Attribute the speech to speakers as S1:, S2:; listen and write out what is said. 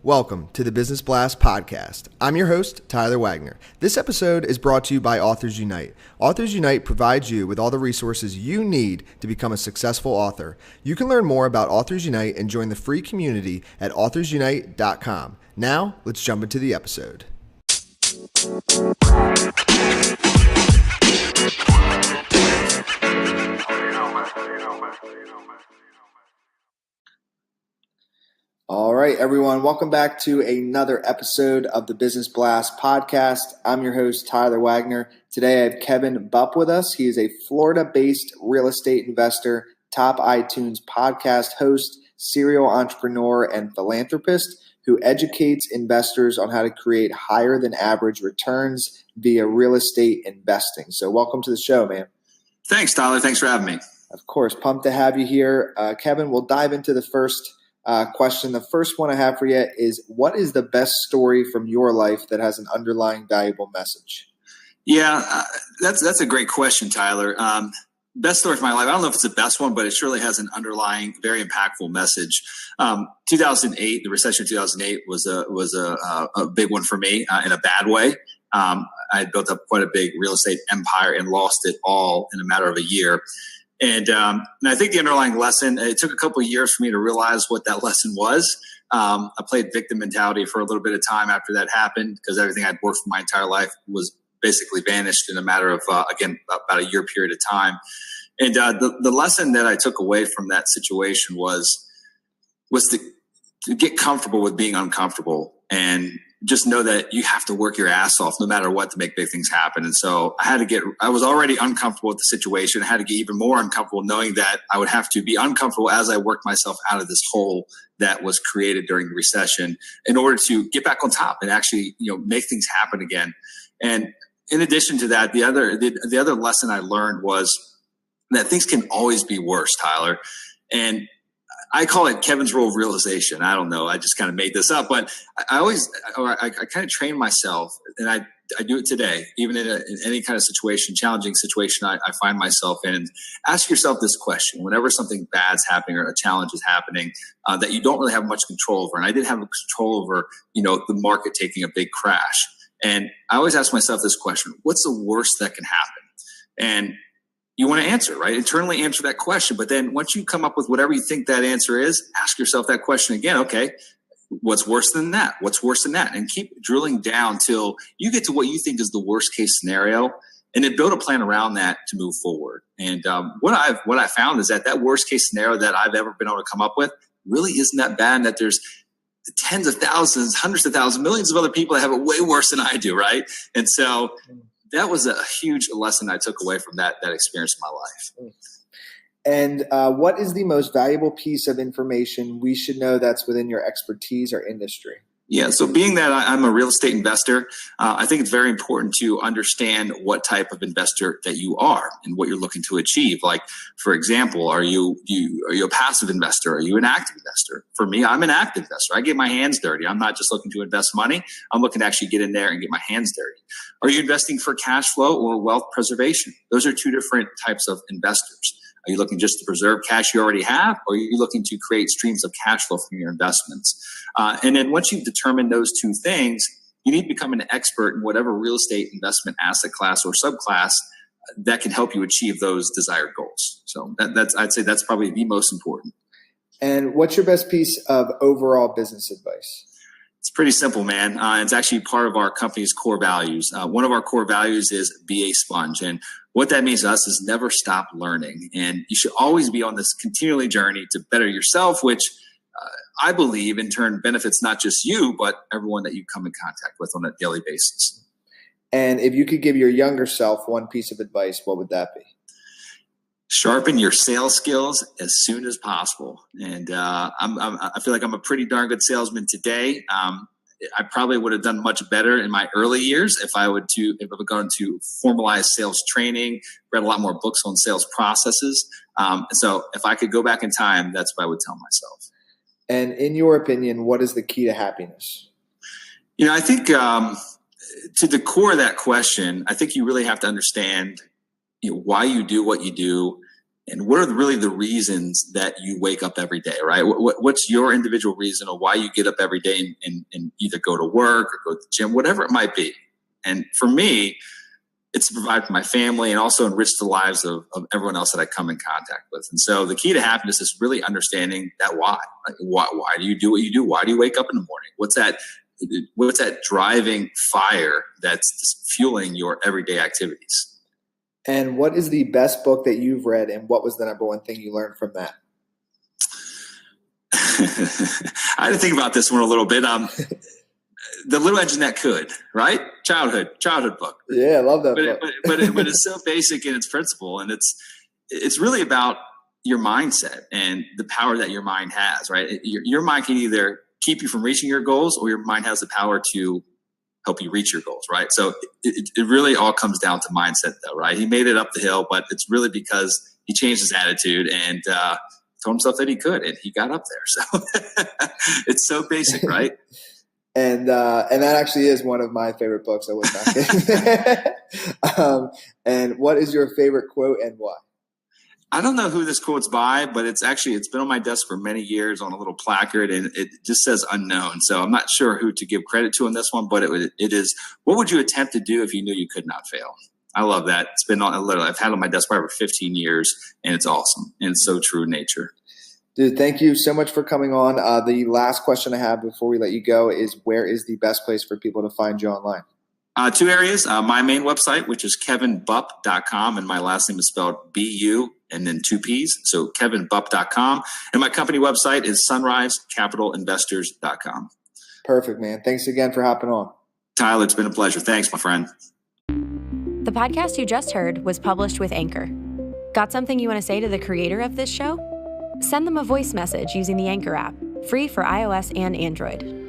S1: Welcome to the Business Blast podcast. I'm your host, Tyler Wagner. This episode is brought to you by Authors Unite. Authors Unite provides you with all the resources you need to become a successful author. You can learn more about Authors Unite and join the free community at authorsunite.com. Now, let's jump into the episode. All right, everyone. Welcome back to another episode of the Business Blast podcast. I'm your host, Tyler Wagner. Today, I have Kevin Bupp with us. He is a Florida-based real estate investor, top iTunes podcast host, serial entrepreneur, and philanthropist who educates investors on how to create higher than average returns via real estate investing. So welcome to the show, man.
S2: Thanks, Tyler. Thanks for having me.
S1: Of course. Pumped to have you here. Kevin, we'll dive into the first question. The first one I have for you is, what is the best story from your life that has an underlying valuable message?
S2: Yeah, that's a great question, Tyler. Best story from my life. I don't know if it's the best one, but it surely has an underlying, very impactful message. 2008, the recession of 2008 was a big one for me in a bad way. I had built up quite a big real estate empire and lost it all in a matter of a year. And I think the underlying lesson, it took a couple of years for me to realize what that lesson was. I played victim mentality for a little bit of time after that happened, because everything I'd worked for my entire life was basically vanished in a matter of, again, about a year period of time. And the lesson that I took away from that situation was to get comfortable with being uncomfortable, and just know that you have to work your ass off no matter what to make big things happen. And so I was already uncomfortable with the situation. I had to get even more uncomfortable knowing that I would have to be uncomfortable as I worked myself out of this hole that was created during the recession in order to get back on top and actually, make things happen again. And in addition to that, the other lesson I learned was that things can always be worse, Tyler. And I call it Kevin's rule of realization. I don't know. I just kind of made this up, but I kind of train myself, and I do it today, even in any kind of situation, challenging situation I find myself in. Ask yourself this question: whenever something bad's happening or a challenge is happening that you don't really have much control over, and I did have control over, the market taking a big crash. And I always ask myself this question: what's the worst that can happen? And you want to answer, right? Internally answer that question. But then once you come up with whatever you think that answer is, ask yourself that question again. Okay, what's worse than that? What's worse than that? And keep drilling down till you get to what you think is the worst case scenario, and then build a plan around that to move forward. And what I found is that worst case scenario that I've ever been able to come up with really isn't that bad, and that there's tens of thousands, hundreds of thousands, millions of other people that have it way worse than I do, right? And so that was a huge lesson I took away from that experience in my life.
S1: And what is the most valuable piece of information we should know that's within your expertise or industry?
S2: Yeah, so being that I'm a real estate investor, I think it's very important to understand what type of investor that you are and what you're looking to achieve. Like, for example, are you a passive investor? Are you an active investor? For me, I'm an active investor. I get my hands dirty. I'm not just looking to invest money. I'm looking to actually get in there and get my hands dirty. Are you investing for cash flow or wealth preservation? Those are two different types of investors. Are you looking just to preserve cash you already have, or are you looking to create streams of cash flow from your investments? And then once you've determined those two things, you need to become an expert in whatever real estate investment asset class or subclass that can help you achieve those desired goals. So I'd say that's probably the most important.
S1: And what's your best piece of overall business advice?
S2: It's pretty simple, man. It's actually part of our company's core values. One of our core values is be a sponge. And what that means to us is never stop learning. And you should always be on this continually journey to better yourself, which I believe in turn benefits not just you, but everyone that you come in contact with on a daily basis.
S1: And if you could give your younger self one piece of advice, what would that be?
S2: Sharpen your sales skills as soon as possible. And I feel like I'm a pretty darn good salesman today. I probably would have done much better in my early years if I would gone to formalized sales training, read a lot more books on sales processes. And so if I could go back in time, that's what I would tell myself.
S1: And in your opinion, what is the key to happiness?
S2: I think to the core of that question, I think you really have to understand why you do what you do And what are really the reasons that you wake up every day, right? What's your individual reason of why you get up every day and either go to work or go to the gym, whatever it might be. And for me, it's to provide for my family and also enrich the lives of everyone else that I come in contact with. And so the key to happiness is really understanding that why. Like, why do you do what you do? Why do you wake up in the morning? What's that driving fire that's fueling your everyday activities?
S1: And what is the best book that you've read, and what was the number one thing you learned from that?
S2: I had to think about this one a little bit. The Little Engine That Could, right? Childhood book.
S1: Yeah, I love that book.
S2: But it's so basic in its principle, and it's really about your mindset and the power that your mind has, right? Your mind can either keep you from reaching your goals, or your mind has the power to help you reach your goals, right? So it really all comes down to mindset, though, right? He made it up the hill, but it's really because he changed his attitude and told himself that he could, and he got up there. So it's so basic, right?
S1: And that actually is one of my favorite books. I was not kidding. And what is your favorite quote and why?
S2: I don't know who this quote's by, but it's been on my desk for many years on a little placard, and it just says unknown. So I'm not sure who to give credit to on this one, but it is, what would you attempt to do if you knew you could not fail? I love that. It's been I've had it on my desk for over 15 years, and it's awesome. And it's so true in nature.
S1: Dude, thank you so much for coming on. The last question I have before we let you go is, where is the best place for people to find you online? 2
S2: areas. My main website, which is kevinbupp.com, and my last name is spelled B-U and then 2 P's. So kevinbupp.com. And my company website is sunrisecapitalinvestors.com.
S1: Perfect, man. Thanks again for hopping on.
S2: Tyler, it's been a pleasure. Thanks, my friend.
S3: The podcast you just heard was published with Anchor. Got something you want to say to the creator of this show? Send them a voice message using the Anchor app, free for iOS and Android.